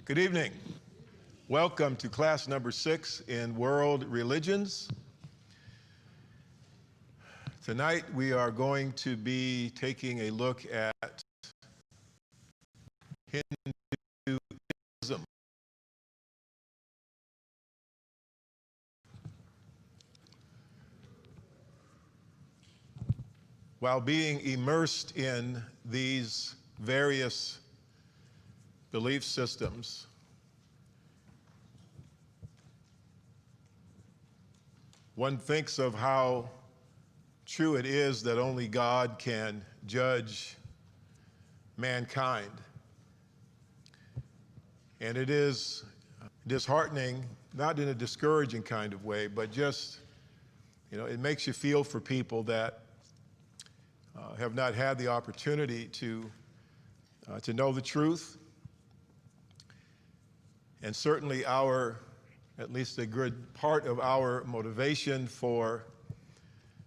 Good evening. Welcome to class number 6 in World Religions. Tonight we are going to be taking a look at Hinduism. While being immersed in these various belief systems, one thinks of how true it is that only God can judge mankind. And it is disheartening, not in a discouraging kind of way, but just, it makes you feel for people that have not had the opportunity to know the truth. And certainly at least a good part of our motivation for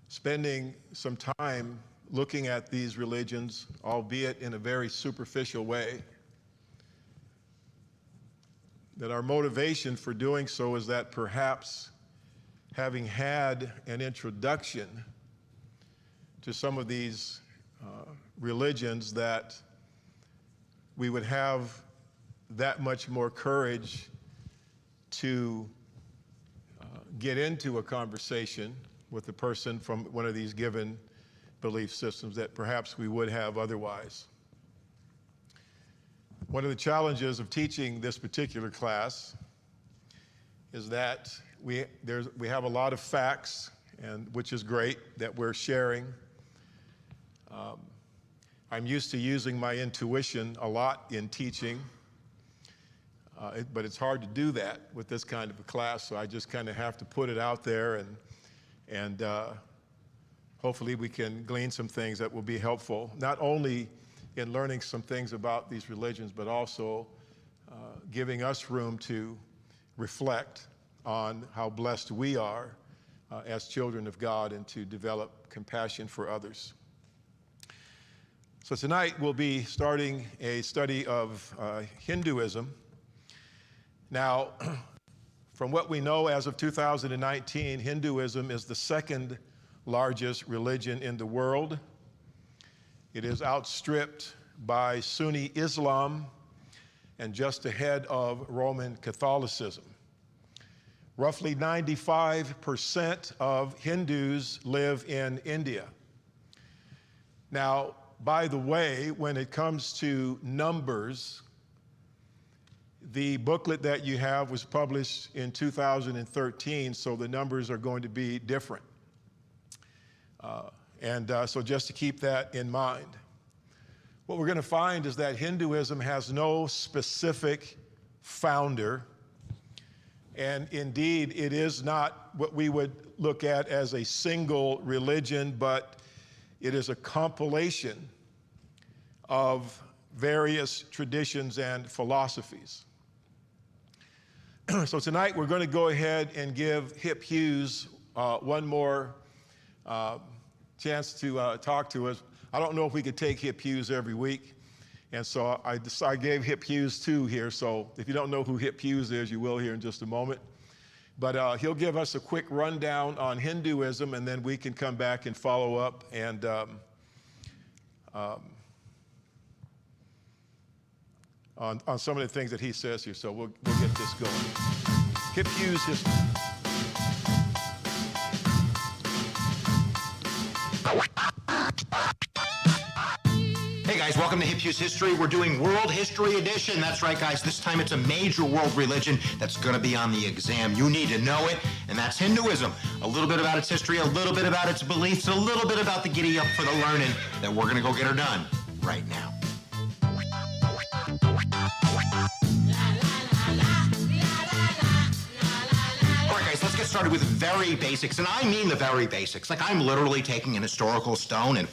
spending some time looking at these religions, albeit in a very superficial way, that our motivation for doing so is that perhaps having had an introduction to some of these religions, that we would have that much more courage to get into a conversation with a person from one of these given belief systems that perhaps we would have otherwise. One of the challenges of teaching this particular class is that we have a lot of facts, and which is great that we're sharing. I'm used to using my intuition a lot in teaching, but it's hard to do that with this kind of a class, so I just kind of have to put it out there, and hopefully we can glean some things that will be helpful, not only in learning some things about these religions, but also giving us room to reflect on how blessed we are as children of God and to develop compassion for others. So tonight we'll be starting a study of Hinduism. Now, from what we know as of 2019, Hinduism is the second largest religion in the world. It is outstripped by Sunni Islam and just ahead of Roman Catholicism. Roughly 95% of Hindus live in India. Now, by the way, when it comes to numbers, the booklet that you have was published in 2013, so the numbers are going to be different. So just to keep that in mind. What we're going to find is that Hinduism has no specific founder, and indeed it is not what we would look at as a single religion, but it is a compilation of various traditions and philosophies. So tonight we're going to go ahead and give Hip Hughes one more chance to talk to us. I don't know if we could take Hip Hughes every week, and so I gave Hip Hughes 2 here, so if you don't know who Hip Hughes is, you will here in just a moment. But he'll give us a quick rundown on Hinduism, and then we can come back and follow up and on some of the things that he says here. So we'll get this going. Hip Hughes history. Hey guys, welcome to Hip Hughes History. We're doing World History Edition. That's right, guys. This time it's a major world religion that's going to be on the exam. You need to know it, and that's Hinduism. A little bit about its history, a little bit about its beliefs, a little bit about the giddy up for the learning that we're going to go get her done right now. All right, guys, let's get started with the very basics, and I mean the very basics. Like, I'm literally taking an historical stone and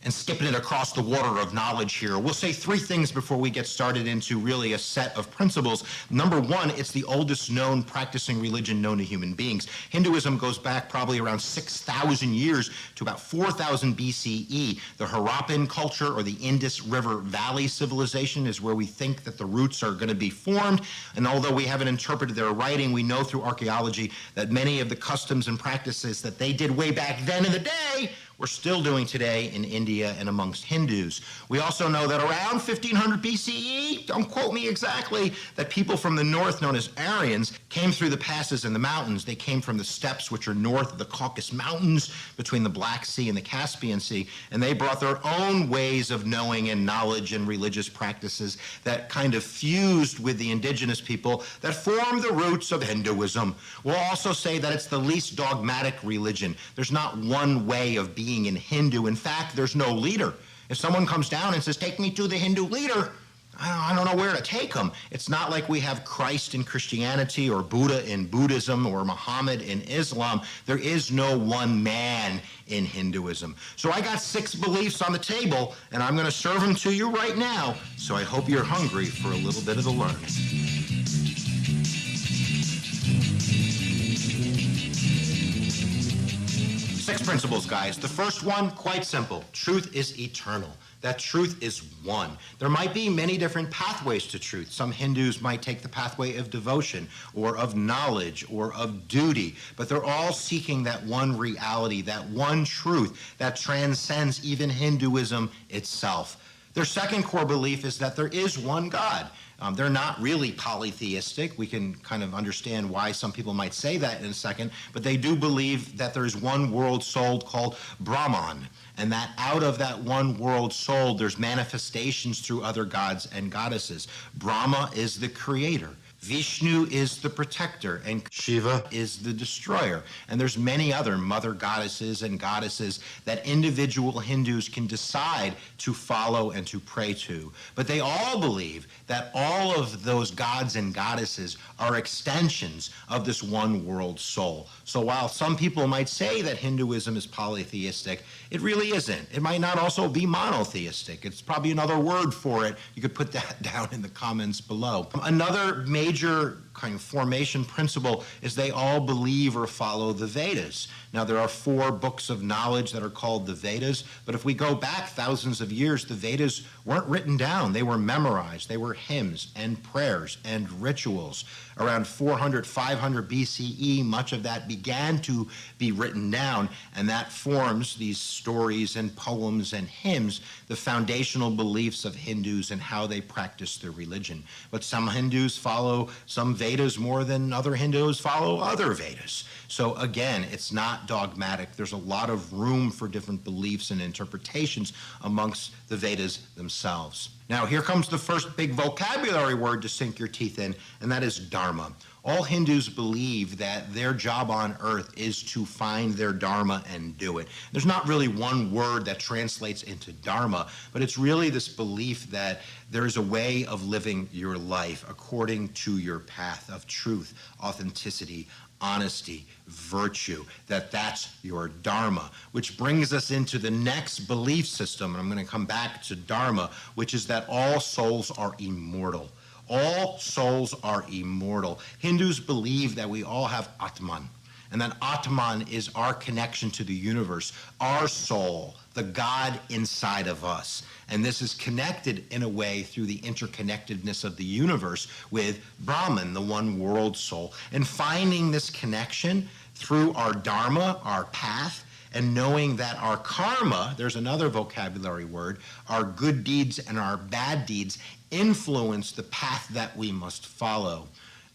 and skipping it across the water of knowledge here. We'll say three things before we get started into really a set of principles. Number one, it's the oldest known practicing religion known to human beings. Hinduism goes back probably around 6,000 years to about 4,000 BCE. The Harappan culture, or the Indus River Valley civilization, is where we think that the roots are going to be formed. And although we haven't interpreted their writing, we know through archaeology that many of the customs and practices that they did way back then in the day we're still doing today in India and amongst Hindus. We also know that around 1500 BCE, don't quote me exactly, that people from the north, known as Aryans, came through the passes and the mountains. They came from the steppes, which are north of the Caucasus Mountains, between the Black Sea and the Caspian Sea, and they brought their own ways of knowing and knowledge and religious practices that kind of fused with the indigenous people that formed the roots of Hinduism. We'll also say that it's the least dogmatic religion. There's not one way of being in Hindu. In fact, there's no leader. If someone comes down and says, take me to the Hindu leader, I don't know where to take them. It's not like we have Christ in Christianity or Buddha in Buddhism or Muhammad in Islam. There is no one man in Hinduism. So I got 6 beliefs on the table, and I'm going to serve them to you right now. So I hope you're hungry for a little bit of the learning. 6 principles, guys. The first one, quite simple. Truth is eternal. That truth is one. There might be many different pathways to truth. Some Hindus might take the pathway of devotion or of knowledge or of duty, but they're all seeking that one reality, that one truth that transcends even Hinduism itself. Their second core belief is that there is one God. They're not really polytheistic. We can kind of understand why some people might say that in a second, but they do believe that there's one world soul called Brahman, and that out of that one world soul, there's manifestations through other gods and goddesses. Brahma is the creator. Vishnu is the protector, and Shiva is the destroyer. And there's many other mother goddesses and goddesses that individual Hindus can decide to follow and to pray to. But they all believe that all of those gods and goddesses are extensions of this one world soul. So while some people might say that Hinduism is polytheistic, it really isn't. It might not also be monotheistic. It's probably another word for it. You could put that down in the comments below. Another major kind of formation principle is they all believe or follow the Vedas. Now, there are 4 books of knowledge that are called the Vedas, but if we go back thousands of years, the Vedas weren't written down. They were memorized. They were hymns and prayers and rituals. Around 400, 500 BCE, much of that began to be written down, and that forms these stories and poems and hymns, the foundational beliefs of Hindus and how they practice their religion. But some Hindus follow some Vedas more than other Hindus follow other Vedas. So again, it's not dogmatic. There's a lot of room for different beliefs and interpretations amongst the Vedas themselves. Now, here comes the first big vocabulary word to sink your teeth in, and that is Dharma. All Hindus believe that their job on earth is to find their Dharma and do it. There's not really one word that translates into Dharma, but it's really this belief that there's a way of living your life according to your path of truth, authenticity, honesty, virtue, that's your Dharma, which brings us into the next belief system, and I'm going to come back to Dharma, which is that all souls are immortal. All souls are immortal. Hindus believe that we all have Atman, and that Atman is our connection to the universe, our soul, the God inside of us. And this is connected in a way through the interconnectedness of the universe with Brahman, the one world soul. And finding this connection through our Dharma, our path, and knowing that our karma, there's another vocabulary word, our good deeds and our bad deeds influence the path that we must follow.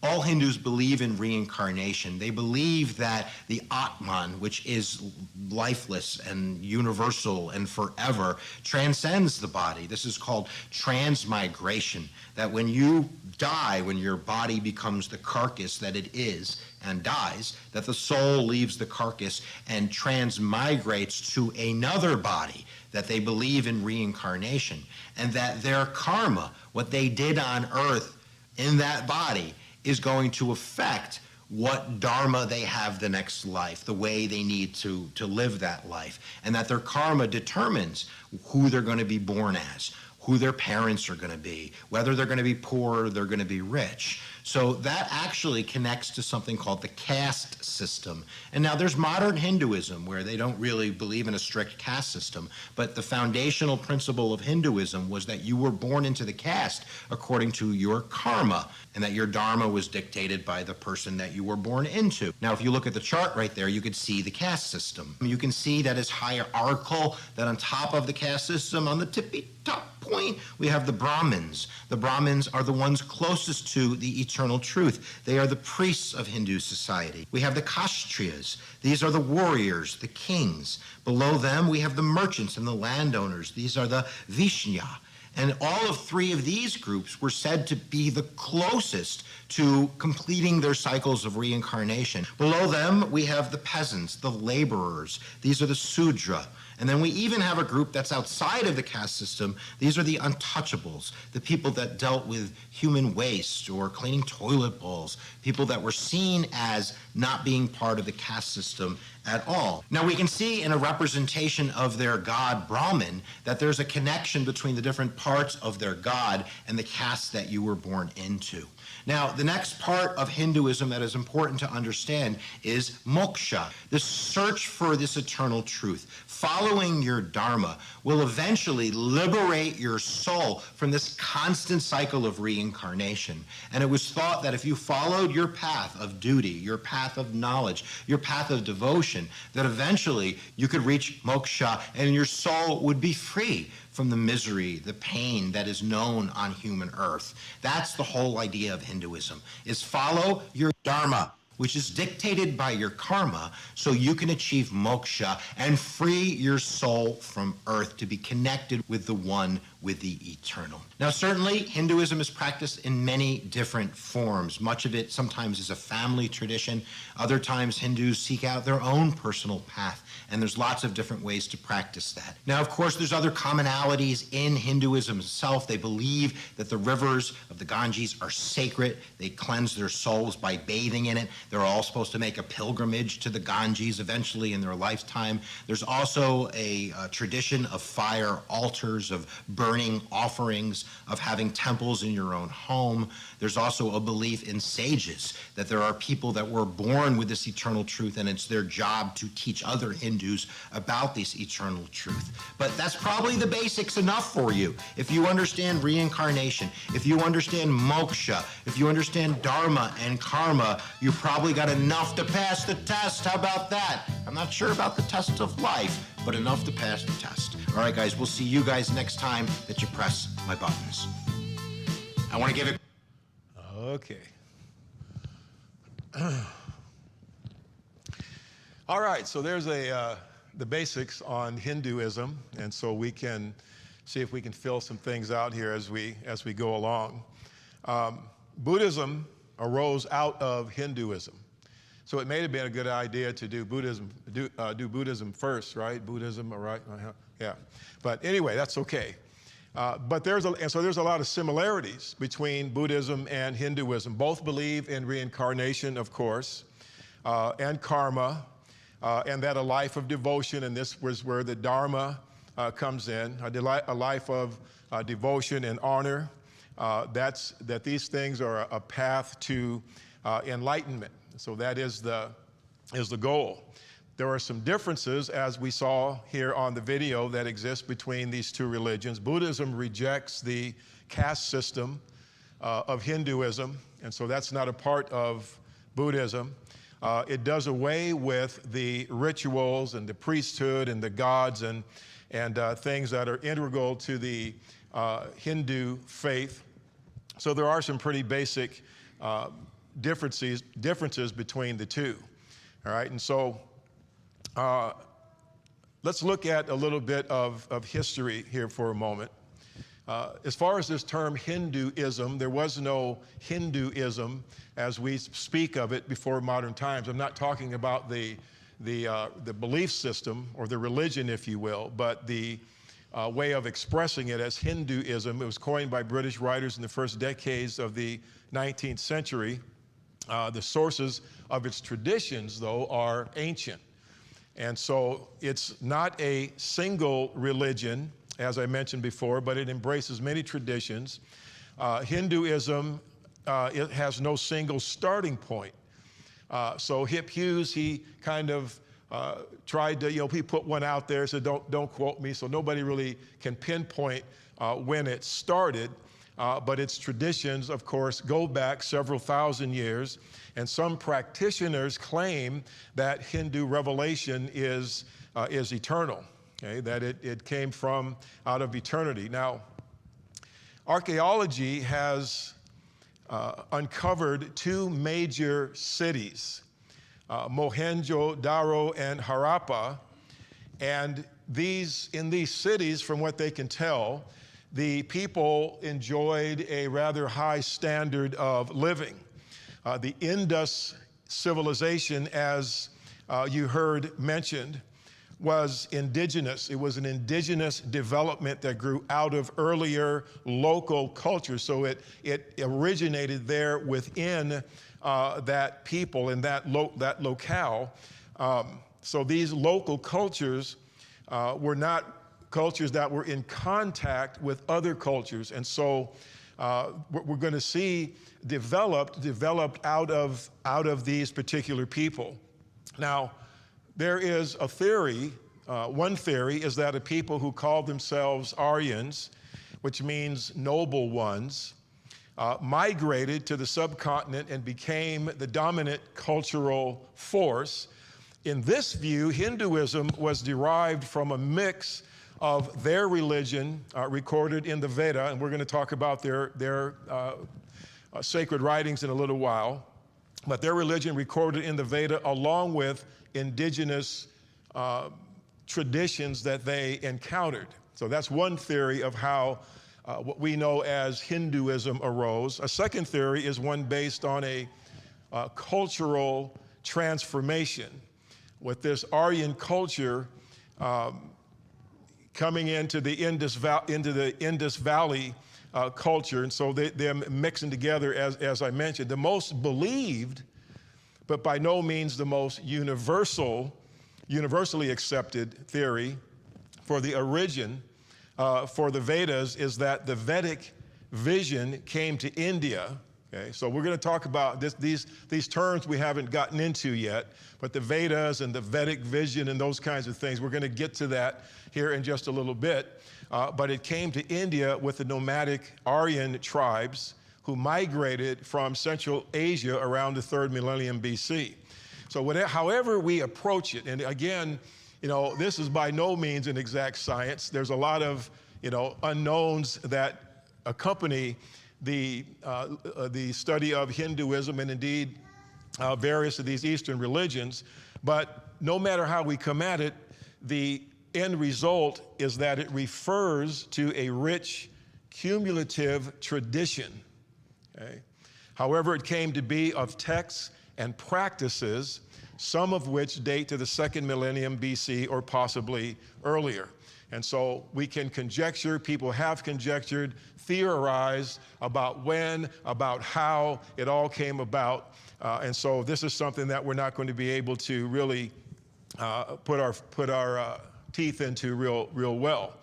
All Hindus believe in reincarnation. They believe that the Atman, which is lifeless and universal and forever, transcends the body. This is called transmigration, that when you die, when your body becomes the carcass that it is and dies, that the soul leaves the carcass and transmigrates to another body, that they believe in reincarnation, and that their karma, what they did on earth in that body, is going to affect what dharma they have the next life, the way they need to live that life, and that their karma determines who they're going to be born as, who their parents are going to be, whether they're going to be poor or they're going to be rich. So that actually connects to something called the caste system. And now there's modern Hinduism where they don't really believe in a strict caste system, but the foundational principle of Hinduism was that you were born into the caste according to your karma, and that your dharma was dictated by the person that you were born into. Now, if you look at the chart right there, you could see the caste system. You can see that it's hierarchical, that on top of the caste system, on the tippy top point, we have the Brahmins. The Brahmins are the ones closest to the eternal truth. They are the priests of Hindu society. We have the Kshatriyas. These are the warriors, the kings. Below them, we have the merchants and the landowners. These are the Vaishya. And all of three of these groups were said to be the closest to completing their cycles of reincarnation. Below them, we have the peasants, the laborers. These are the Sudra. And then we even have a group that's outside of the caste system. These are the untouchables, the people that dealt with human waste or cleaning toilet bowls, people that were seen as not being part of the caste system at all. Now we can see in a representation of their god Brahman that there's a connection between the different parts of their god and the caste that you were born into. Now, the next part of Hinduism that is important to understand is moksha, the search for this eternal truth. Following your dharma will eventually liberate your soul from this constant cycle of reincarnation. And it was thought that if you followed your path of duty, your path of knowledge, your path of devotion, that eventually you could reach moksha and your soul would be free from the misery, the pain that is known on human earth. That's the whole idea of Hinduism, is follow your dharma, which is dictated by your karma, so you can achieve moksha and free your soul from earth to be connected with the one, with the eternal. Now, certainly, Hinduism is practiced in many different forms. Much of it sometimes is a family tradition. Other times, Hindus seek out their own personal path, and there's lots of different ways to practice that. Now, of course, there's other commonalities in Hinduism itself. They believe that the rivers of the Ganges are sacred. They cleanse their souls by bathing in it. They're all supposed to make a pilgrimage to the Ganges eventually in their lifetime. There's also a tradition of fire altars, of burning offerings, of having temples in your own home. There's also a belief in sages, that there are people that were born with this eternal truth, and it's their job to teach other Hindus about this eternal truth. But that's probably the basics enough for you. If you understand reincarnation, if you understand moksha, if you understand dharma and karma, you probably got enough to pass the test. How about that? I'm not sure about the test of life, but enough to pass the test. All right, guys, we'll see you guys next time that you press my buttons. I want to give it... Okay. All right, so there's the basics on Hinduism, and so we can see if we can fill some things out here as we go along. Buddhism arose out of Hinduism, so it may have been a good idea to do Buddhism first, right? Buddhism, all right? Yeah. But anyway, that's okay. But there's a lot of similarities between Buddhism and Hinduism. Both believe in reincarnation, of course, and karma, and that a life of devotion, and this was where the Dharma comes in, a life of devotion and honor. That these things are a path to enlightenment. So that is the goal. There are some differences, as we saw here on the video, that exist between these two religions. Buddhism rejects the caste system of Hinduism, and so that's not a part of Buddhism. It does away with the rituals and the priesthood and the gods and things that are integral to the Hindu faith. So there are some pretty basic differences between the two. All right, and so let's look at a little bit of history here for a moment. As far as this term Hinduism, there was no Hinduism as we speak of it before modern times. I'm not talking about the belief system or the religion, if you will, but the way of expressing it as Hinduism. It was coined by British writers in the first decades of the 19th century. The sources of its traditions, though, are ancient. And so it's not a single religion, as I mentioned before, but it embraces many traditions. Hinduism, it has no single starting point. So Hip Hughes, he kind of tried to, he put one out there, said, don't quote me, so nobody really can pinpoint when it started. But its traditions, of course, go back several thousand years, and some practitioners claim that Hindu revelation is eternal, okay? That it came from out of eternity. Now, archaeology has uncovered two major cities, Mohenjo-Daro and Harappa, and in these cities, from what they can tell, the people enjoyed a rather high standard of living. The Indus civilization, as you heard mentioned, was indigenous. It was an indigenous development that grew out of earlier local culture. So it originated there within that people and that locale. So these local cultures were not cultures that were in contact with other cultures. And so we're going to see developed out of these particular people. Now, there is a theory, one theory is that a people who call themselves Aryans, which means noble ones, migrated to the subcontinent and became the dominant cultural force. In this view, Hinduism was derived from a mix of their religion recorded in the Veda, and we're going to talk about their sacred writings in a little while, but their religion recorded in the Veda along with indigenous traditions that they encountered. So that's one theory of how what we know as Hinduism arose. A second theory is one based on a cultural transformation, with this Aryan culture coming into the Indus Valley culture, and so they're mixing together, as I mentioned. The most believed, but by no means the most universally accepted theory for the origin for the Vedas is that the Vedic vision came to India. Okay, so we're going to talk about these terms we haven't gotten into yet, but the Vedas and the Vedic vision and those kinds of things, we're going to get to that here in just a little bit. But it came to India with the nomadic Aryan tribes who migrated from Central Asia around the 3rd millennium BC. So however we approach it, and again, this is by no means an exact science. There's a lot of, unknowns that accompany the study of Hinduism and indeed various of these Eastern religions. But no matter how we come at it, the end result is that it refers to a rich cumulative tradition. Okay? However, it came to be of texts and practices, some of which date to the 2nd millennium BC or possibly earlier. And so we can conjecture, people have conjectured, theorized about when, about how it all came about. And so this is something that we're not going to be able to really put our teeth into real well.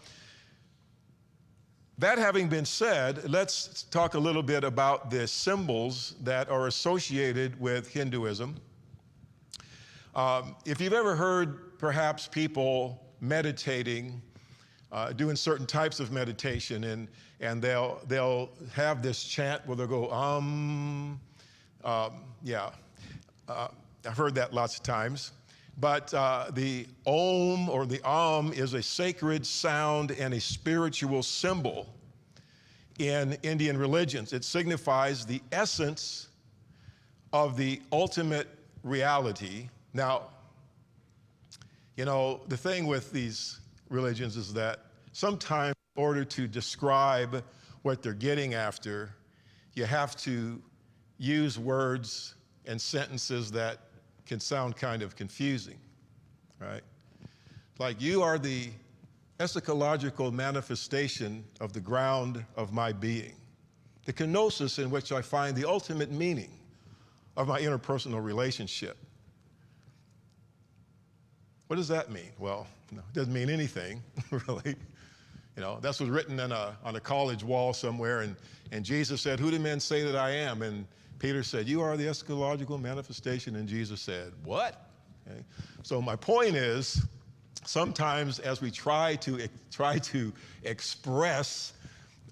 That having been said, let's talk a little bit about the symbols that are associated with Hinduism. If you've ever heard perhaps people meditating, doing certain types of meditation, and they'll have this chant where they'll go, I've heard that lots of times. But the Om or the Om is a sacred sound and a spiritual symbol in Indian religions. It signifies the essence of the ultimate reality. Now, the thing with these religions is that sometimes in order to describe what they're getting after, you have to use words and sentences that can sound kind of confusing, right? Like, you are the eschatological manifestation of the ground of my being, the kenosis in which I find the ultimate meaning of my interpersonal relationship. What does that mean? Well, no, it doesn't mean anything, really. You know, that's what's written on a college wall somewhere, and Jesus said, "Who do men say that I am?" And Peter said, "You are the eschatological manifestation." And Jesus said, "What?" Okay. So my point is, sometimes as we try to express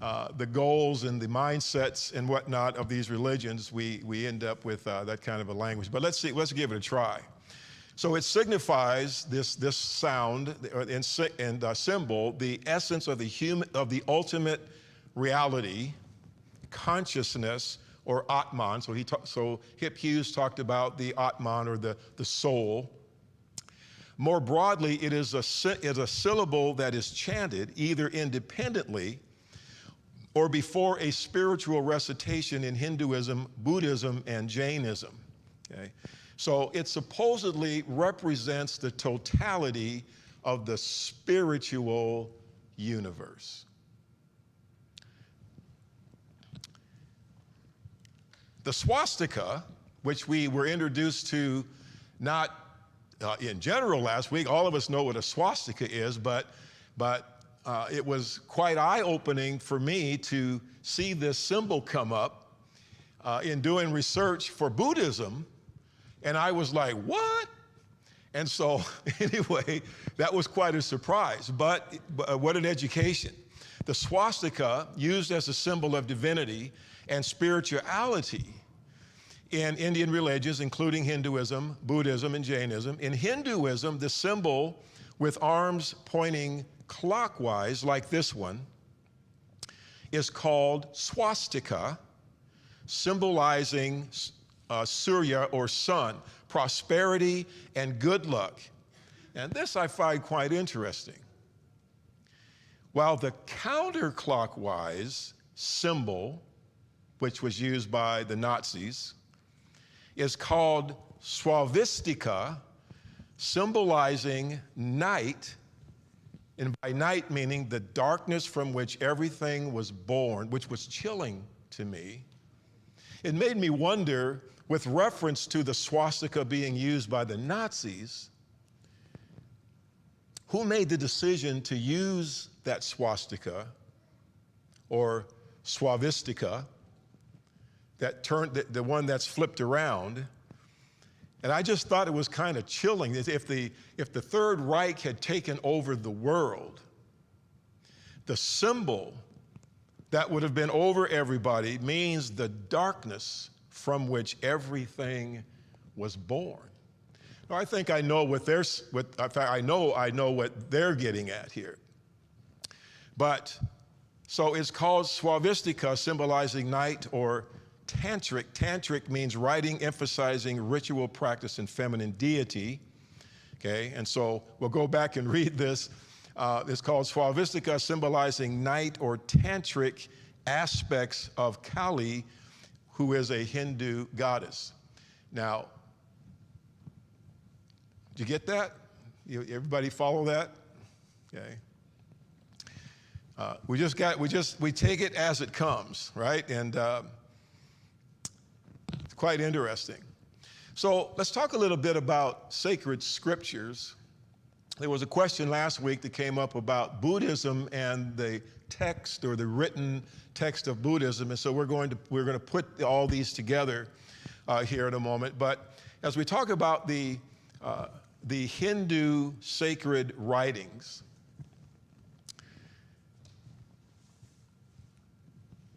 the goals and the mindsets and whatnot of these religions, we end up with that kind of a language. But let's give it a try. So it signifies this sound and symbol, the essence of the ultimate reality, consciousness, or Atman. So Hip Hughes talked about the Atman, or the soul. More broadly, it is a syllable that is chanted either independently or before a spiritual recitation in Hinduism, Buddhism, and Jainism. Okay? So it supposedly represents the totality of the spiritual universe. The swastika, which we were introduced to not in general last week, all of us know what a swastika is, but it was quite eye-opening for me to see this symbol come up in doing research for Buddhism. And I was like, what? And so anyway, that was quite a surprise, but what an education. The swastika, used as a symbol of divinity and spirituality in Indian religions, including Hinduism, Buddhism, and Jainism. In Hinduism, the symbol with arms pointing clockwise, like this one, is called swastika, symbolizing Surya, or sun, prosperity and good luck. And this I find quite interesting. While the counterclockwise symbol, which was used by the Nazis, is called swavistika, symbolizing night, and by night meaning the darkness from which everything was born, which was chilling to me. It made me wonder, with reference to the swastika being used by the Nazis, who made the decision to use that swastika, or swavistika, that turned, the one that's flipped around? And I just thought it was kind of chilling. If the Third Reich had taken over the world, the symbol that would have been over everybody means the darkness from which everything was born. Now, I think I know what I know what they're getting at here. But so it's called swavistika, symbolizing night, or tantric. Tantric means writing emphasizing ritual practice and feminine deity. Okay, and so we'll go back and read this. It's called swavistika, symbolizing night or tantric aspects of Kali, who is a Hindu goddess. Now, did you get that? Everybody follow that? Okay. We take it as it comes, right? And it's quite interesting. So let's talk a little bit about sacred scriptures. There was a question last week that came up about Buddhism and the text, or the written text of Buddhism, and so we're going to put all these together here in a moment. But as we talk about the Hindu sacred writings,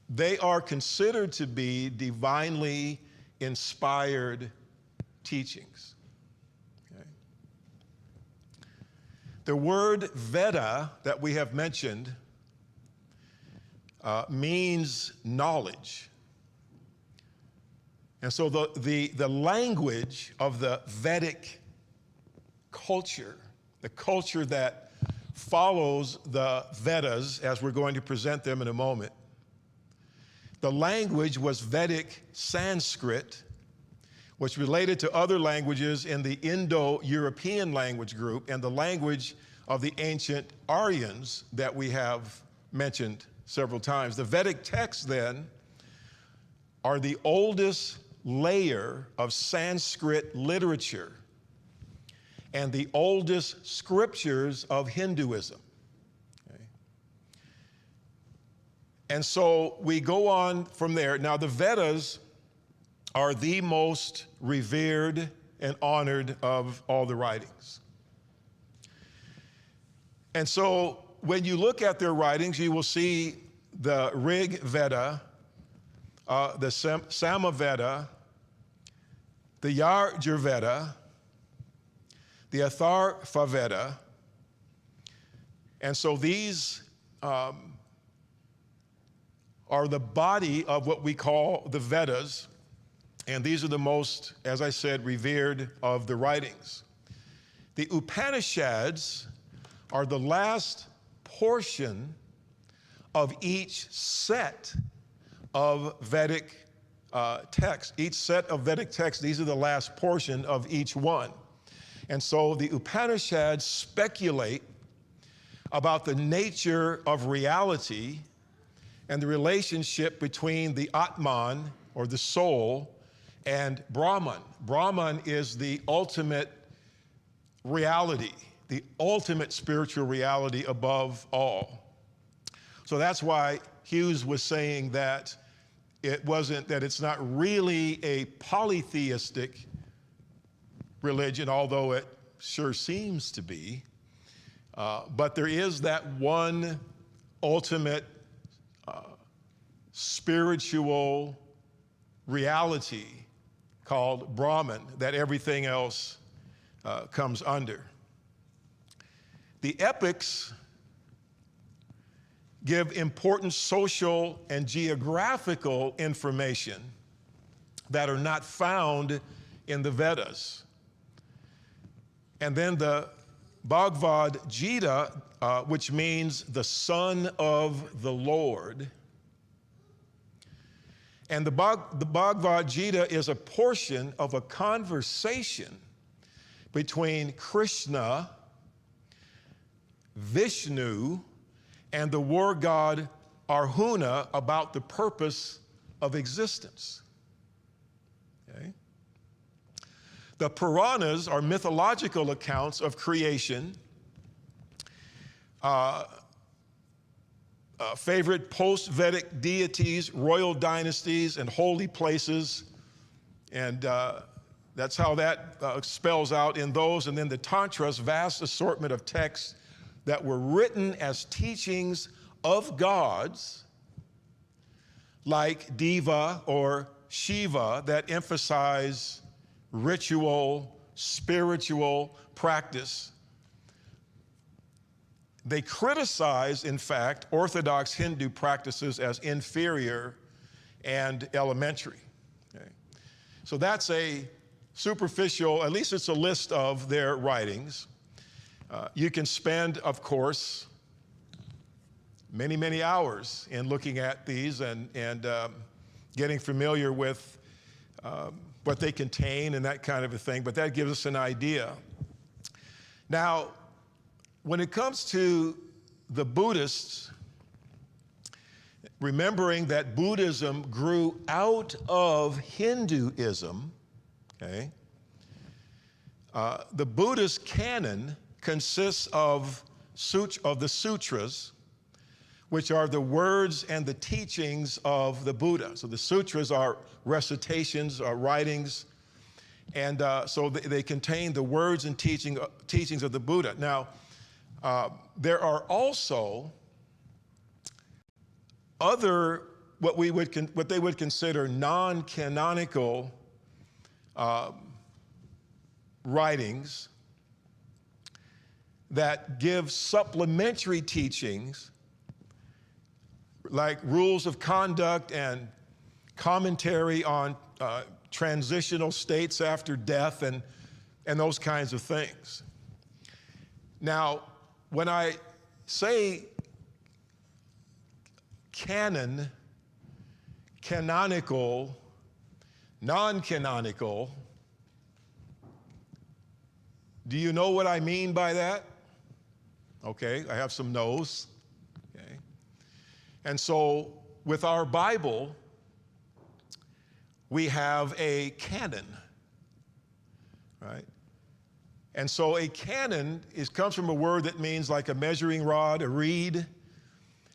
they are considered to be divinely inspired teachings. Okay? The word Veda that we have mentioned means knowledge. And so the language of the Vedic culture, the culture that follows the Vedas, as we're going to present them in a moment, the language was Vedic Sanskrit, which related to other languages in the Indo-European language group, and the language of the ancient Aryans that we have mentioned several times. The Vedic texts, then, are the oldest layer of Sanskrit literature and the oldest scriptures of Hinduism. Okay. And so we go on from there. Now, the Vedas are the most revered and honored of all the writings. And so when you look at their writings, you will see the Rig Veda, the Samaveda, the Yajurveda, the Atharva Veda. And so these are the body of what we call the Vedas. And these are the most, as I said, revered of the writings. The Upanishads are the last portion of each set of Vedic texts. Each set of Vedic texts, these are the last portion of each one. And so the Upanishads speculate about the nature of reality and the relationship between the Atman, or the soul, and Brahman. Brahman is the ultimate reality, the ultimate spiritual reality above all. So that's why Hughes was saying that it's not really a polytheistic religion, although it sure seems to be. But there is that one ultimate spiritual reality called Brahman that everything else comes under. The epics give important social and geographical information that are not found in the Vedas. And then the Bhagavad Gita, which means the Son of the Lord. And the Bhagavad Gita is a portion of a conversation between Krishna, Vishnu, and the war god Arjuna about the purpose of existence. Okay? The Puranas are mythological accounts of creation. Favorite post-Vedic deities, royal dynasties, and holy places. And that's how that spells out in those. And then the Tantra's vast assortment of texts that were written as teachings of gods, like Deva or Shiva, that emphasize ritual, spiritual practice. They criticize, in fact, Orthodox Hindu practices as inferior and elementary. Okay? So that's a superficial, at least it's a list of their writings. You can spend, of course, many, many hours in looking at these and getting familiar with what they contain and that kind of a thing, but that gives us an idea. Now, when it comes to the Buddhists, remembering that Buddhism grew out of Hinduism, okay, the Buddhist canon consists of the sutras, which are the words and the teachings of the Buddha. So the sutras are recitations, writings, and so they contain the words and teachings of the Buddha. Now, there are also other, what they would consider non-canonical writings that give supplementary teachings, like rules of conduct and commentary on transitional states after death and those kinds of things. Now, when I say canon, canonical, non-canonical, do you know what I mean by that? Okay, I have some no's. Okay. And so with our Bible, we have a canon, right? And so a canon comes from a word that means like a measuring rod, a reed.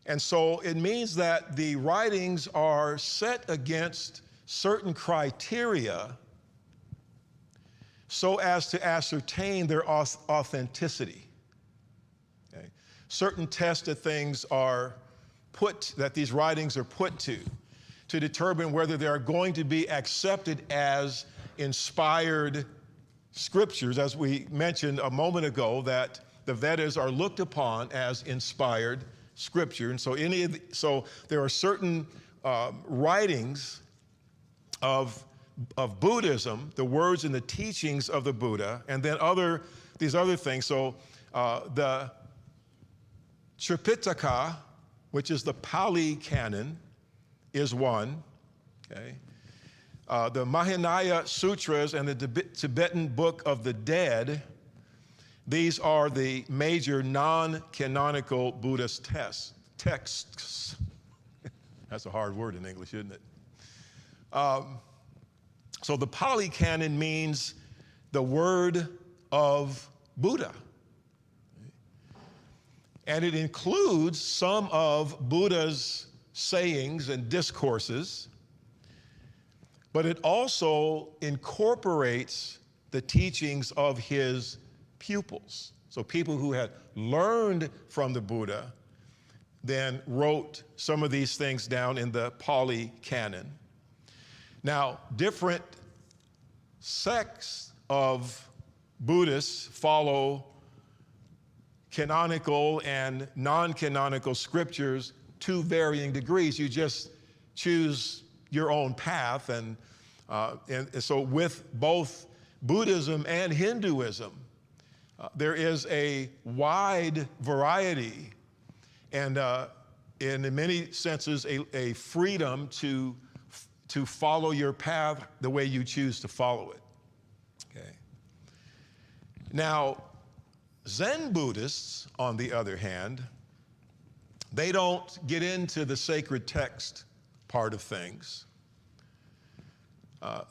And so it means that the writings are set against certain criteria so as to ascertain their authenticity. Okay? Certain tests that things are that these writings are put to determine whether they are going to be accepted as inspired scriptures, as we mentioned a moment ago, that the Vedas are looked upon as inspired scripture. And so so there are certain writings of Buddhism, the words and the teachings of the Buddha, and then these other things. So the Tripitaka, which is the Pali canon, is one. Okay. The Mahayana Sutras and the Tibetan Book of the Dead, these are the major non-canonical Buddhist texts. That's a hard word in English, isn't it? So the Pali canon means the word of Buddha. And it includes some of Buddha's sayings and discourses, but it also incorporates the teachings of his pupils. So people who had learned from the Buddha then wrote some of these things down in the Pali canon. Now, different sects of Buddhists follow canonical and non-canonical scriptures to varying degrees. You just choose your own path, and so with both Buddhism and Hinduism, there is a wide variety and in many senses a freedom to follow your path the way you choose to follow it. Okay. Now, Zen Buddhists, on the other hand, they don't get into the sacred text part of things.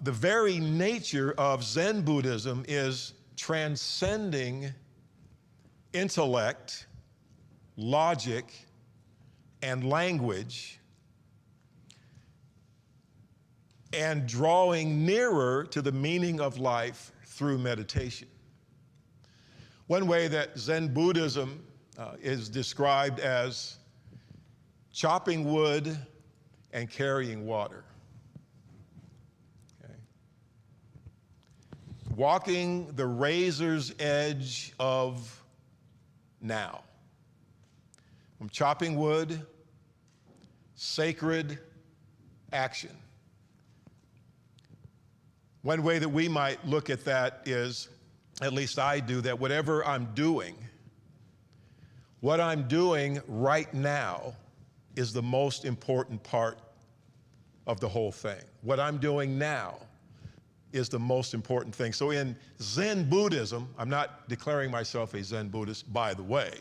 The very nature of Zen Buddhism is transcending intellect, logic, and language, and drawing nearer to the meaning of life through meditation. One way that Zen Buddhism is described as chopping wood and carrying water. Okay. Walking the razor's edge of now. From chopping wood, sacred action. One way that we might look at that is, at least I do, that whatever I'm doing, what I'm doing right now is the most important part of the whole thing. What I'm doing now is the most important thing. So in Zen Buddhism, I'm not declaring myself a Zen Buddhist, by the way,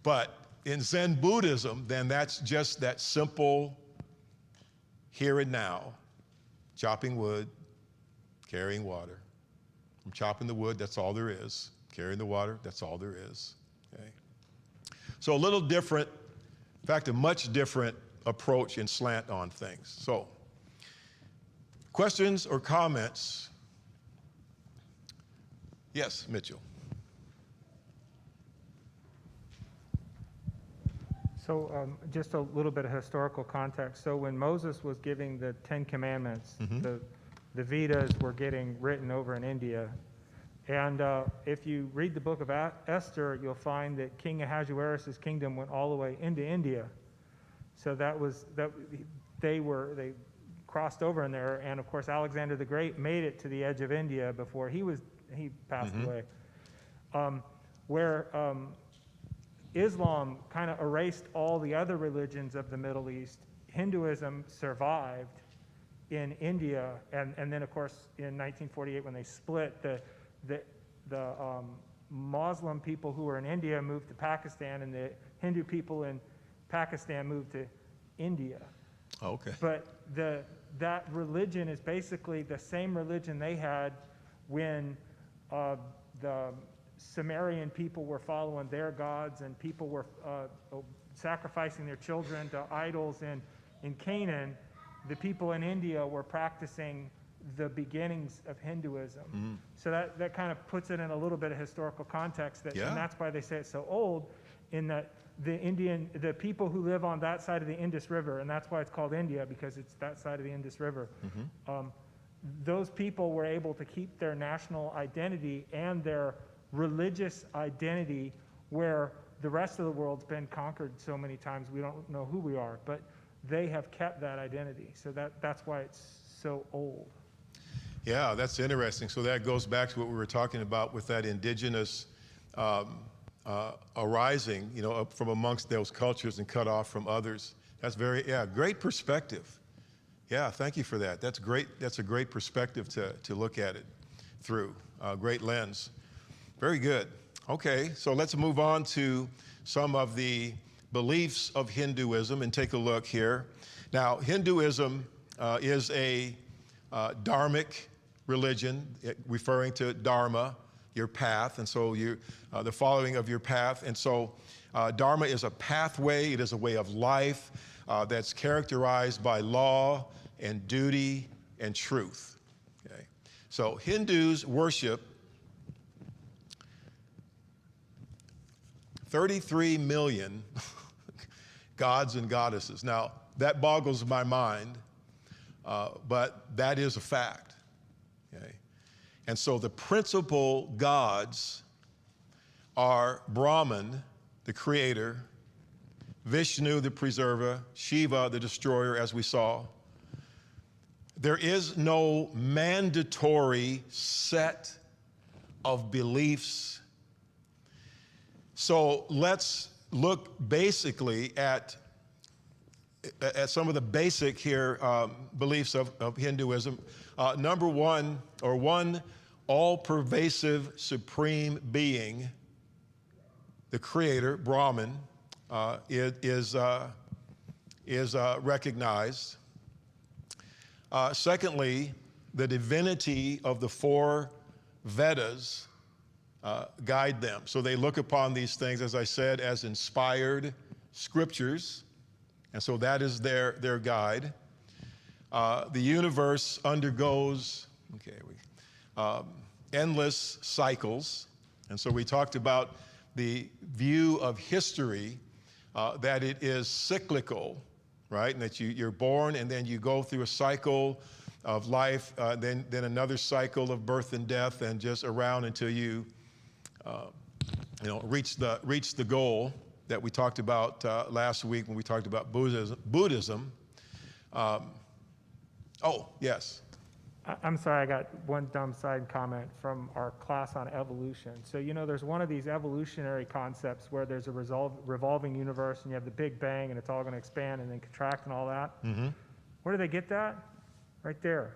but in Zen Buddhism, then that's just that simple here and now, chopping wood, carrying water. I'm chopping the wood, that's all there is. Carrying the water, that's all there is. Okay? So a little different, in fact, a much different approach and slant on things. So, questions or comments? Yes, Mitchell. So just a little bit of historical context. So when Moses was giving the 10 Commandments, the Vedas were getting written over in India. And if you read the book of Esther, you'll find that King Ahasuerus' kingdom went all the way into India. So they crossed over in there, and of course Alexander the Great made it to the edge of India before he passed away. Where Islam kind of erased all the other religions of the Middle East, Hinduism survived in India, and then of course in 1948 when they split, the Muslim people who were in India moved to Pakistan, and the Hindu people in Pakistan moved to India. Okay. But that religion is basically the same religion they had when the Sumerian people were following their gods and people were sacrificing their children to idols in Canaan. The people in India were practicing the beginnings of Hinduism. So that kind of puts it in a little bit of historical context, and that's why they say it's so old, in that the people who live on that side of the Indus River, and that's why it's called India, because it's that side of the Indus River, those people were able to keep their national identity and their religious identity, where the rest of the world's been conquered so many times we don't know who we are, but they have kept that identity. So that's why it's so old. Yeah, that's interesting. So that goes back to what we were talking about with that indigenous arising, you know, up from amongst those cultures and cut off from others. That's great perspective. Yeah, thank you for that. That's great. That's a great perspective to look at it through. Great lens. Very good. Okay, so let's move on to some of the beliefs of Hinduism and take a look here. Now, Hinduism is a dharmic religion, referring to dharma, your path, and so the following of your path. And so dharma is a pathway, it is a way of life that's characterized by law and duty and truth. Okay? So Hindus worship 33 million gods and goddesses. Now, that boggles my mind, but that is a fact. Okay? And so the principal gods are Brahman, the creator, Vishnu, the preserver, Shiva, the destroyer, as we saw. There is no mandatory set of beliefs. So let's look basically at some of the basic here beliefs of Hinduism. Number one, all-pervasive supreme being, the creator, Brahman, is recognized. Secondly, the divinity of the four Vedas guide them. So they look upon these things, as I said, as inspired scriptures, and so that is their guide. The universe undergoes endless cycles, and so we talked about the view of history, that it is cyclical, right? And that you're born and then you go through a cycle of life, then another cycle of birth and death, and just around until you reach the goal that we talked about last week when we talked about Buddhism. Yes. I'm sorry, I got one dumb side comment from our class on evolution. So, there's one of these evolutionary concepts where there's a revolving universe and you have the Big Bang and it's all going to expand and then contract and all that. Mm-hmm. Where do they get that? Right there.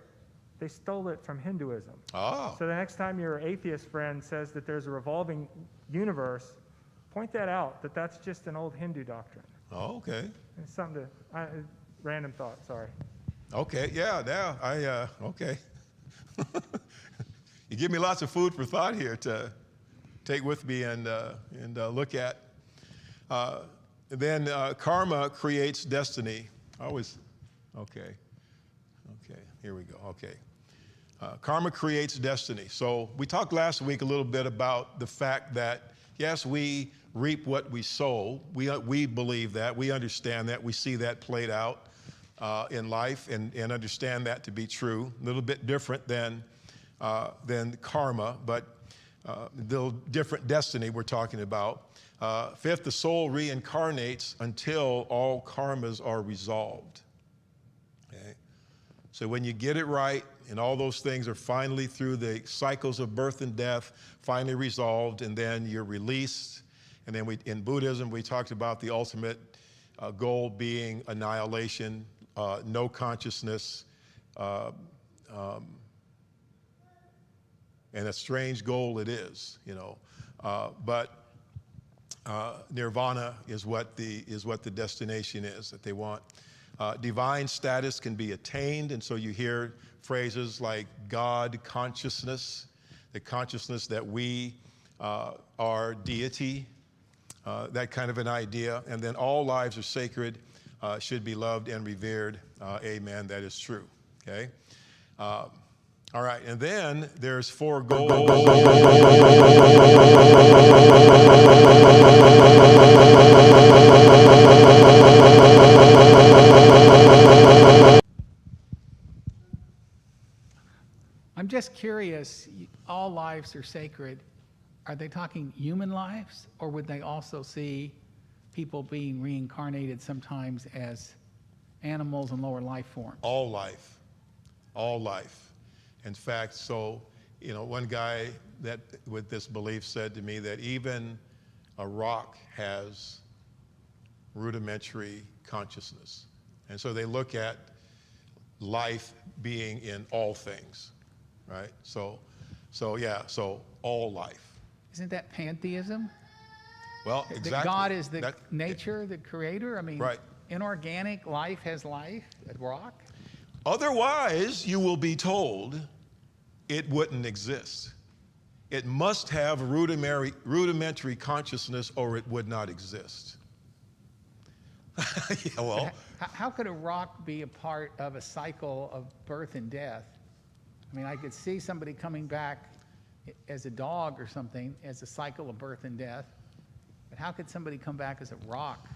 They stole it from Hinduism. Oh. So the next time your atheist friend says that there's a revolving universe, point that out, that's just an old Hindu doctrine. Oh, okay. It's something random thought, sorry. Okay, okay. You give me lots of food for thought here to take with me and look at. Then karma creates destiny. Here we go, okay. Karma creates destiny. So we talked last week a little bit about the fact that, yes, we reap what we sow. We believe that, we understand that, we see that played out in life and understand that to be true. A little bit different than karma, but the different destiny we're talking about. Fifth, the soul reincarnates until all karmas are resolved. Okay? So when you get it right and all those things are finally through the cycles of birth and death, finally resolved, and then you're released. And then in Buddhism, we talked about the ultimate goal being annihilation, no consciousness, and a strange goal it is, but nirvana is what the destination is that they want. Divine status can be attained, and so you hear phrases like God consciousness, the consciousness that we are deity, that kind of an idea. And then all lives are sacred, should be loved and revered. Amen, that is true, okay? All right, and then there's 4 goals. I'm just curious, all lives are sacred. Are they talking human lives, or would they also see people being reincarnated sometimes as animals and lower life forms? All life, all life. In fact, so, you know, one guy that with this belief said to me that even a rock has rudimentary consciousness. And so they look at life being in all things, right? So yeah, so all life. Isn't that pantheism? Well, exactly. That God is the nature, the creator? I mean, right. Inorganic life has life, a rock? Otherwise, you will be told it wouldn't exist. It must have rudimentary consciousness or it would not exist. Yeah, well. How could a rock be a part of a cycle of birth and death? I mean, I could see somebody coming back as a dog or something, as a cycle of birth and death. But how could somebody come back as a rock?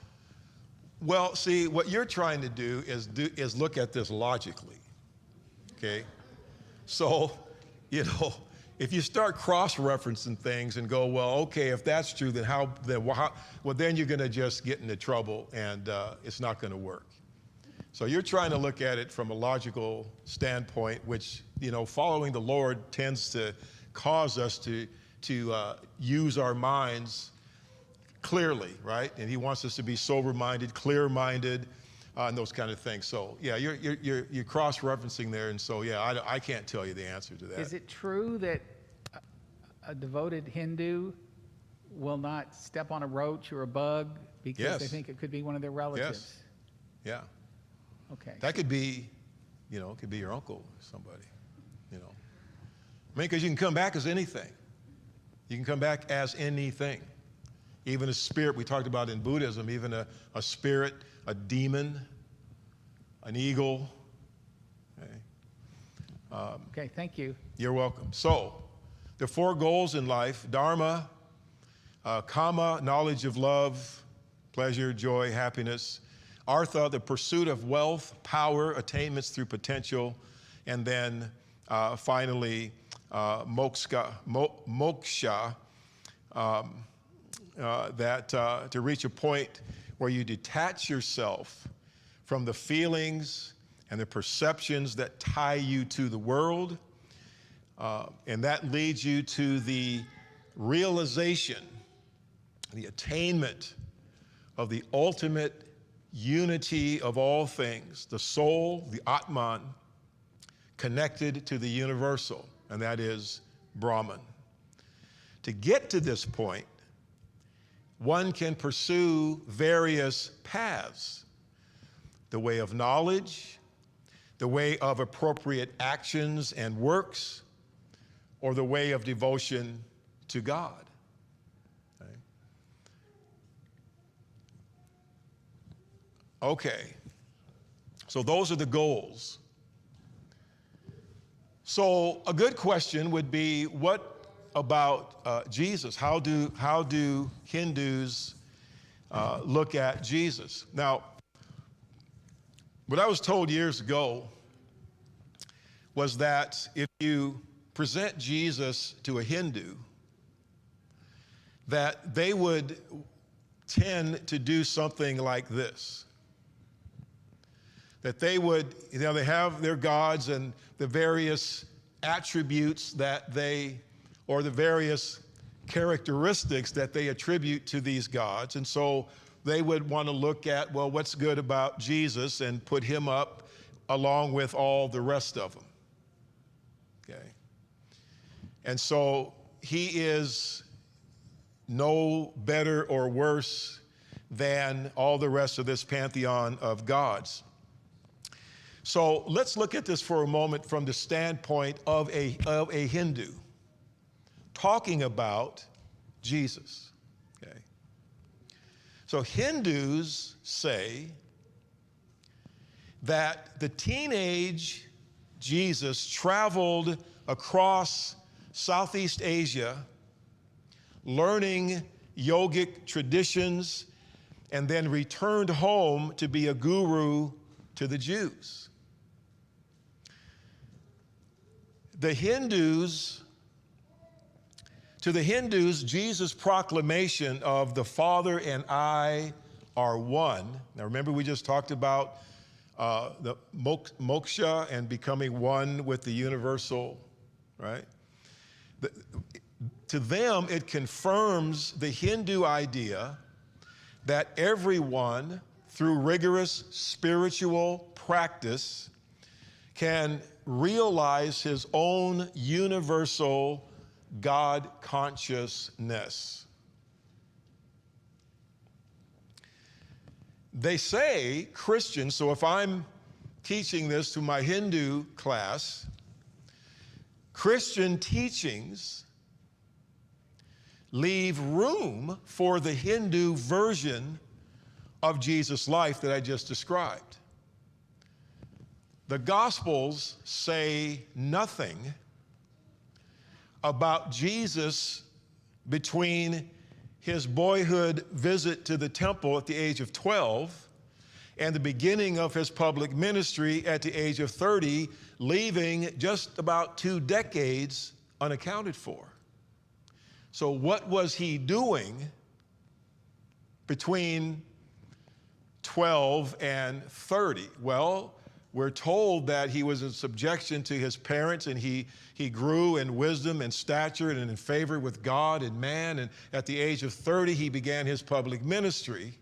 Well, see, what you're trying to do is look at this logically, okay? So, you know, if you start cross-referencing things and go, well, okay, if that's true, then then you're going to just get into trouble, and it's not going to work. So you're trying to look at it from a logical standpoint, which, you know, following the Lord tends to cause us to use our minds clearly, right? And he wants us to be sober-minded, clear-minded, and those kind of things. So yeah, you're cross-referencing there, and so yeah, I can't tell you the answer to that. Is it true that a devoted Hindu will not step on a roach or a bug because they think it could be one of their relatives? Yes. Yeah. Okay. That could be, you know, it could be your uncle or somebody, you know. I mean, because you can come back as anything. You can come back as anything. Even a spirit, we talked about in Buddhism, even a spirit, a demon, an eagle. Okay. Okay, thank you. You're welcome. So, the 4 goals in life: dharma, kama, knowledge of love, pleasure, joy, happiness; artha, the pursuit of wealth, power, attainments through potential; and then finally, moksha, to reach a point where you detach yourself from the feelings and the perceptions that tie you to the world, and that leads you to the realization, the attainment of the ultimate unity of all things, the soul, the Atman, connected to the universal, and that is Brahman. To get to this point, one can pursue various paths: the way of knowledge, the way of appropriate actions and works, or the way of devotion to God. Okay, so those are the goals. So a good question would be, what about Jesus? How do Hindus look at Jesus? Now, what I was told years ago was that if you present Jesus to a Hindu, that they would tend to do something like this. That they would, you know, they have their gods and the various attributes that or the various characteristics that they attribute to these gods. And so they would want to look at, well, what's good about Jesus, and put him up along with all the rest of them. Okay. And so he is no better or worse than all the rest of this pantheon of gods. So let's look at this for a moment from the standpoint of a Hindu, talking about Jesus. Okay. So Hindus say that the teenage Jesus traveled across Southeast Asia, learning yogic traditions, and then returned home to be a guru to the Jews. To the Hindus, Jesus' proclamation of the Father and I are one. Now remember, we just talked about the moksha and becoming one with the universal, right? To them, it confirms the Hindu idea that everyone, through rigorous spiritual practice, can realize his own universal God consciousness. They say, Christians, so if I'm teaching this to my Hindu class, Christian teachings leave room for the Hindu version of Jesus' life that I just described. The Gospels say nothing about Jesus between his boyhood visit to the temple at the age of 12 and the beginning of his public ministry at the age of 30, leaving just about 2 decades unaccounted for. So what was he doing between 12 and 30? Well, we're told that he was in subjection to his parents, and he grew in wisdom and stature and in favor with God and man. And at the age of 30, he began his public ministry.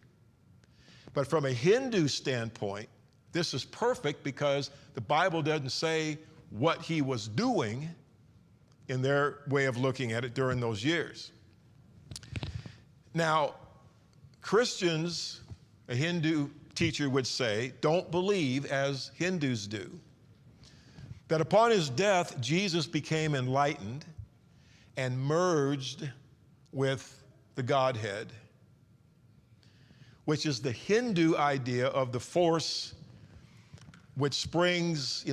But from a Hindu standpoint, this is perfect because the Bible doesn't say what he was doing in their way of looking at it during those years. Now, Christians, a Hindu teacher would say, don't believe as Hindus do, that upon his death, Jesus became enlightened and merged with the Godhead, which is the Hindu idea of the force which springs,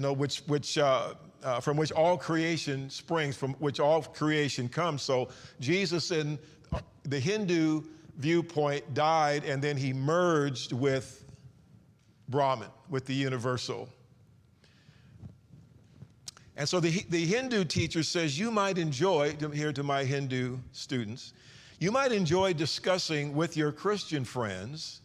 from which all creation springs, from which all creation comes. So Jesus, in the Hindu viewpoint, died, and then he merged with Brahman, with the universal. And so the Hindu teacher says, you might enjoy, here to my Hindu students, you might enjoy discussing with your Christian friends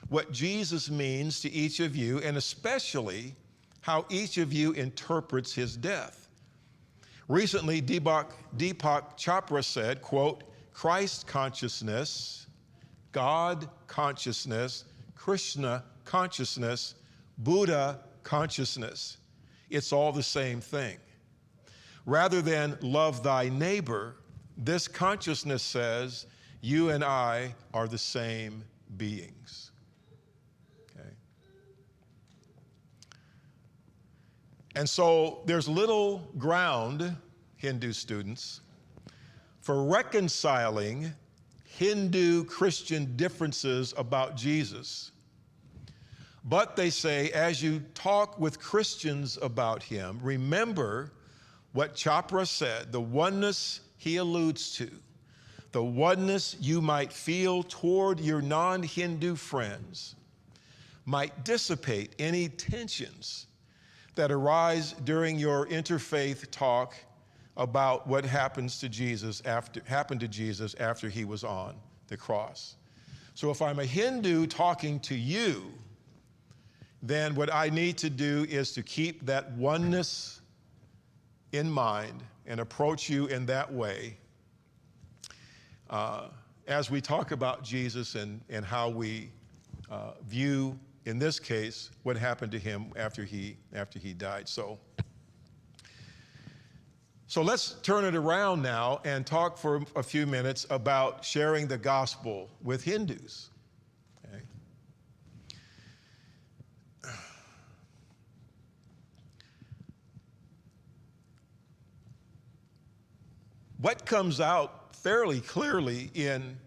what Jesus means to each of you, and especially how each of you interprets his death. Recently, Deepak Chopra said, quote, Christ consciousness, God consciousness, Krishna consciousness, Buddha consciousness, it's all the same thing. Rather than love thy neighbor, this consciousness says, you and I are the same beings. Okay? And so there's little ground, Hindu students, for reconciling Hindu-Christian differences about Jesus. But they say, as you talk with Christians about him, remember what Chopra said, the oneness he alludes to, the oneness you might feel toward your non-Hindu friends might dissipate any tensions that arise during your interfaith talk about what happened to Jesus after he was on the cross. So if I'm a Hindu talking to you, then what I need to do is to keep that oneness in mind and approach you in that way as we talk about Jesus and how we view, in this case, what happened to him after he died. So let's turn it around now and talk for a few minutes about sharing the gospel with Hindus. Okay? what comes out fairly clearly in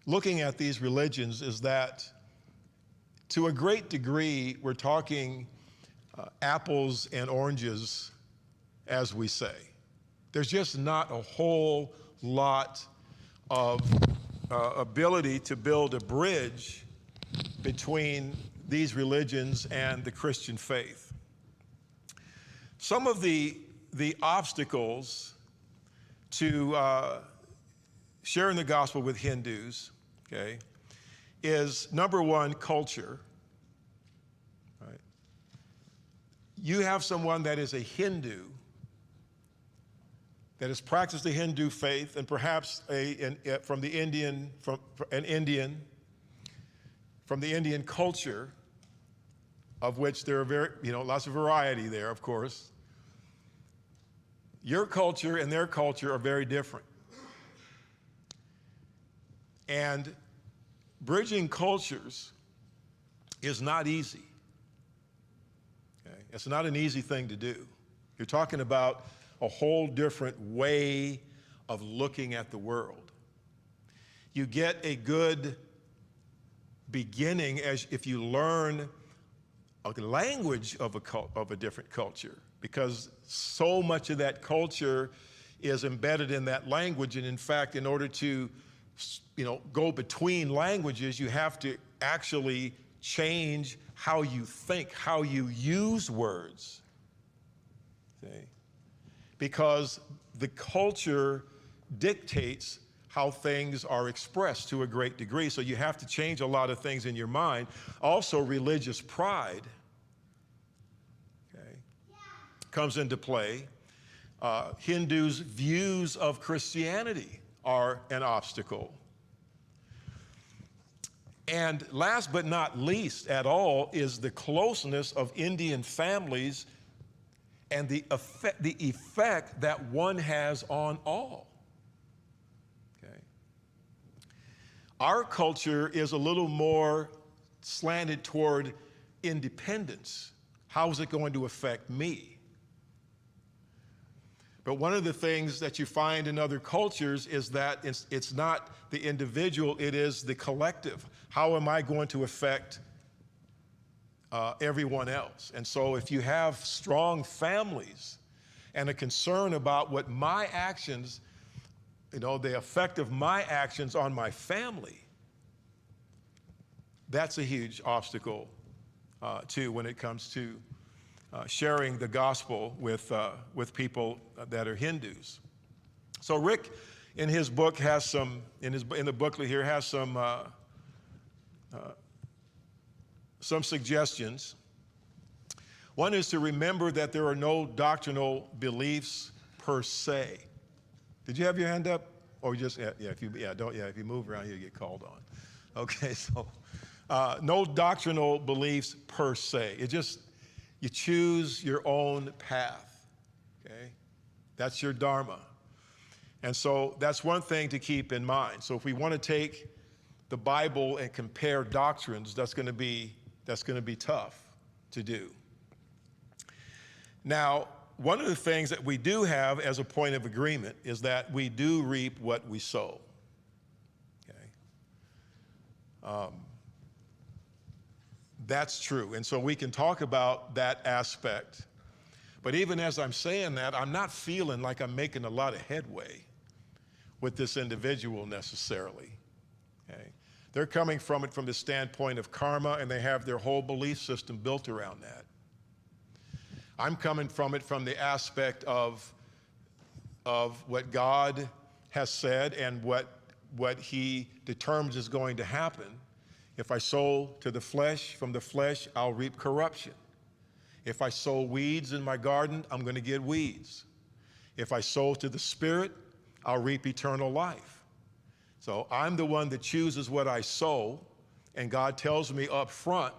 looking at these religions is that to a great degree, we're talking apples and oranges, as we say. There's just not a whole lot of ability to build a bridge between these religions and the Christian faith. Some of the obstacles to sharing the gospel with Hindus, okay, is number one, culture. Right? You have someone that is a Hindu, that has practiced the Hindu faith, and perhaps from the Indian culture, of which there are lots of variety there, of course. Your culture and their culture are very different. And bridging cultures is not easy. Okay? It's not an easy thing to do. You're talking about a whole different way of looking at the world. You get a good beginning if you learn a language of a different culture, because so much of that culture is embedded in that language. And in fact, in order to go between languages, you have to actually change how you think, how you use words. See? Because the culture dictates how things are expressed to a great degree. So you have to change a lot of things in your mind. Also, religious pride, okay, comes into play. Hindus' views of Christianity are an obstacle. And last but not least at all is the closeness of Indian families and the effect that one has on all. Okay. Our culture is a little more slanted toward independence. How is it going to affect me? But one of the things that you find in other cultures is that it's not the individual, it is the collective. How am I going to affect everyone else? And so if you have strong families and a concern about what my actions, the effect of my actions on my family, that's a huge obstacle too when it comes to sharing the gospel with people that are Hindus. So Rick, in his book, has some, in the booklet here, has some suggestions. One is to remember that there are no doctrinal beliefs per se. Did you have your hand up? Or just, if you move around here, you get called on. Okay, so no doctrinal beliefs per se. You choose your own path, okay? That's your dharma. And so that's one thing to keep in mind. So if we want to take the Bible and compare doctrines, that's going to be tough to do. Now, one of the things that we do have as a point of agreement is that we do reap what we sow, okay? That's true. And so we can talk about that aspect. But even as I'm saying that, I'm not feeling like I'm making a lot of headway with this individual necessarily. Okay? They're coming from it from the standpoint of karma, and they have their whole belief system built around that. I'm coming from it from the aspect of what God has said and what he determines is going to happen. If I sow to the flesh, from the flesh, I'll reap corruption. If I sow weeds in my garden, I'm going to get weeds. If I sow to the Spirit, I'll reap eternal life. So I'm the one that chooses what I sow, and God tells me up front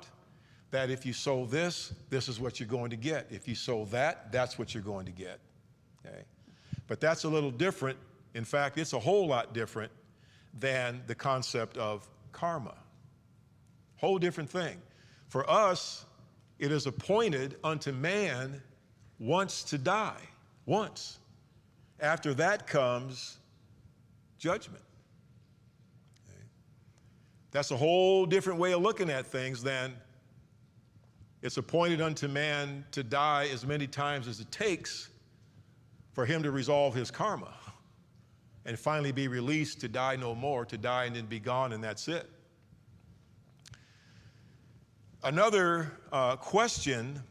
that if you sow this, this is what you're going to get. If you sow that, that's what you're going to get. Okay? But that's a little different. In fact, it's a whole lot different than the concept of karma. Whole different thing. For us, it is appointed unto man once to die, once. after that comes judgment. Okay? That's a whole different way of looking at things than it's appointed unto man to die as many times as it takes for him to resolve his karma and finally be released to die no more, to die and then be gone, and that's it. Another question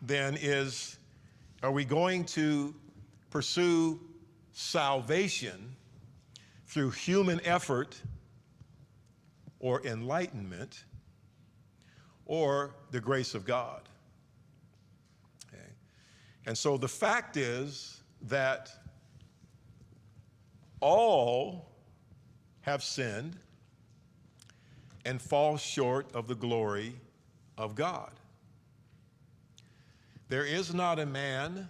then is, are we going to pursue salvation through human effort or enlightenment, or the grace of God? Okay. And so the fact is that all have sinned and fall short of the glory of God. There is not a man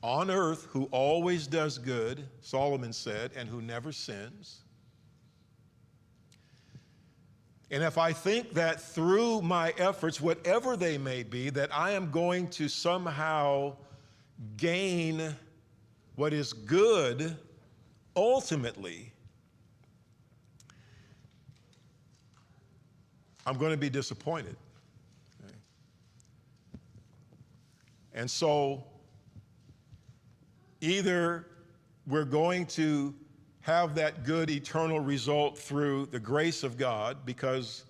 on earth who always does good, Solomon said, and who never sins. And if I think that through my efforts, whatever they may be, that I am going to somehow gain what is good, ultimately, I'm going to be disappointed. Okay? And so, either we're going to have that good eternal result through the grace of God, because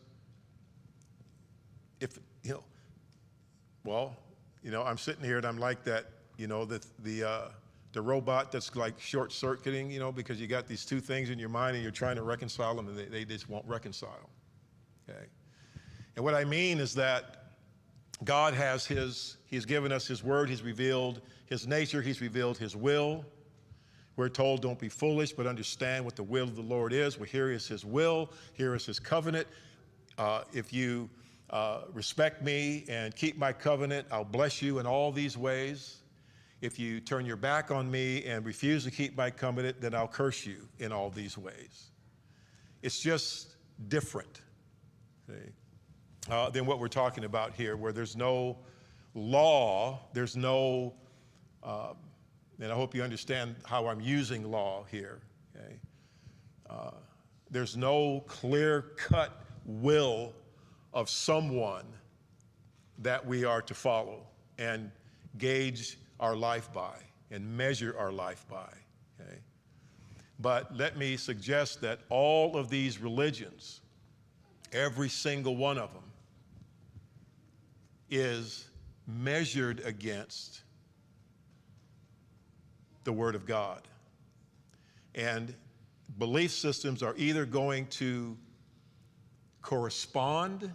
if, I'm sitting here and I'm like that, the robot that's like short-circuiting, because you got these two things in your mind and you're trying to reconcile them and they just won't reconcile. Okay? And what I mean is that God has He's given us His word, He's revealed His nature, He's revealed His will. We're told, don't be foolish, but understand what the will of the Lord is. Well, here is His will, here is His covenant. If you respect me and keep my covenant, I'll bless you in all these ways. If you turn your back on me and refuse to keep my covenant, then I'll curse you in all these ways. It's just different, see, than what we're talking about here, where there's no law, there's no, and I hope you understand how I'm using law here, okay? There's no clear-cut will of someone that we are to follow and gauge our life by and measure our life by, okay? But let me suggest that all of these religions, every single one of them, is measured against the Word of God. And belief systems are either going to correspond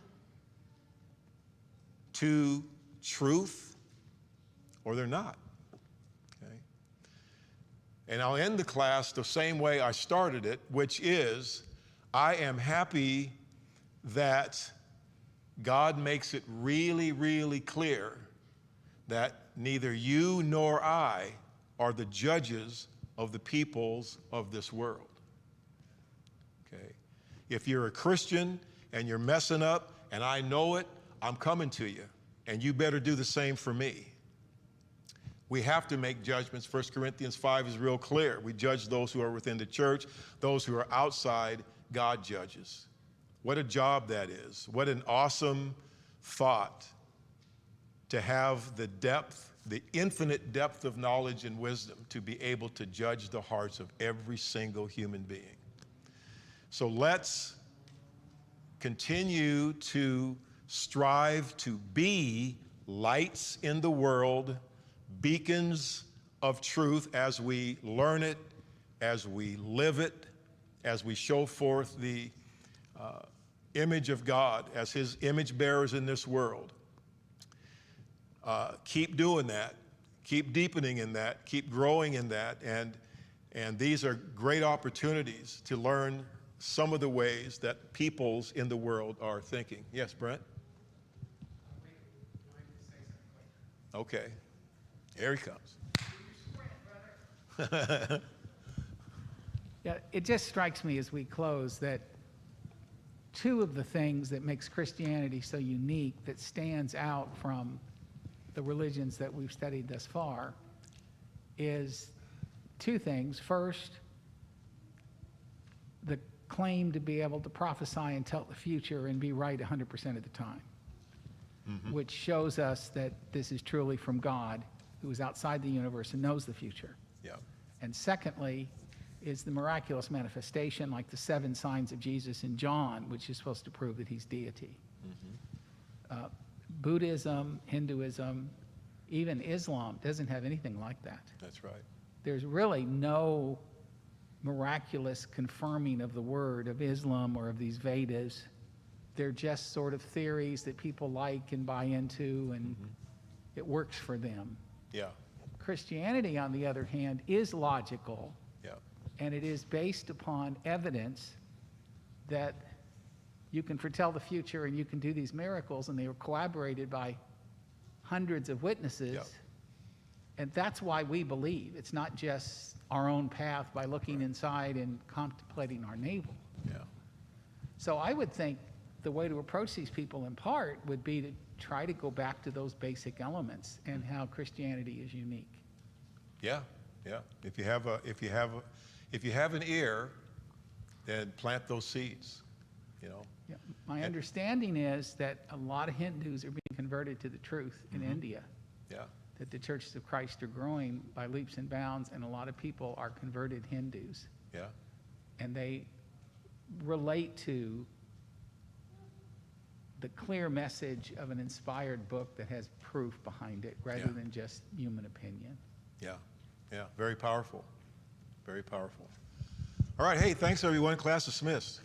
to truth or they're not. Okay? And I'll end the class the same way I started it, which is, I am happy that God makes it really, really clear that neither you nor I are the judges of the peoples of this world. Okay? If you're a Christian and you're messing up and I know it, I'm coming to you, and you better do the same for me. We have to make judgments. 1 Corinthians 5 is real clear. We judge those who are within the church. Those who are outside, God judges. What a job that is. What an awesome thought to have the depth, the infinite depth of knowledge and wisdom to be able to judge the hearts of every single human being. So let's continue to strive to be lights in the world, beacons of truth as we learn it, as we live it, as we show forth the image of God as His image bearers in this world. Keep doing that. Keep deepening in that. Keep growing in that. And these are great opportunities to learn some of the ways that peoples in the world are thinking. Yes, Brent? Okay. Here he comes. Yeah, it just strikes me as we close that two of the things that makes Christianity so unique, that stands out from the religions that we've studied thus far, is two things. First, the claim to be able to prophesy and tell the future and be right 100% of the time, which shows us that this is truly from God, who is outside the universe and knows the future. Yeah. And secondly, is the miraculous manifestation, like the 7 signs of Jesus in John, which is supposed to prove that he's deity. Buddhism, Hinduism, even Islam doesn't have anything like that. That's right. There's really no miraculous confirming of the word of Islam or of these Vedas. They're just sort of theories that people like and buy into, and it works for them. Yeah. Christianity, on the other hand, is logical, Yeah. and it is based upon evidence that you can foretell the future and you can do these miracles, and they were corroborated by hundreds of witnesses. Yep. And that's why we believe. It's not just our own path by looking inside and contemplating our navel. Yeah. So I would think the way to approach these people in part would be to try to go back to those basic elements and how Christianity is unique. Yeah. Yeah. If you have an ear, then plant those seeds. You know. Yeah. My understanding is that a lot of Hindus are being converted to the truth in India, Yeah. that the churches of Christ are growing by leaps and bounds, and a lot of people are converted Hindus, Yeah. and they relate to the clear message of an inspired book that has proof behind it rather Yeah. than just human opinion. Yeah. Yeah. Very powerful. Very powerful. All right. Hey, thanks everyone. Class dismissed.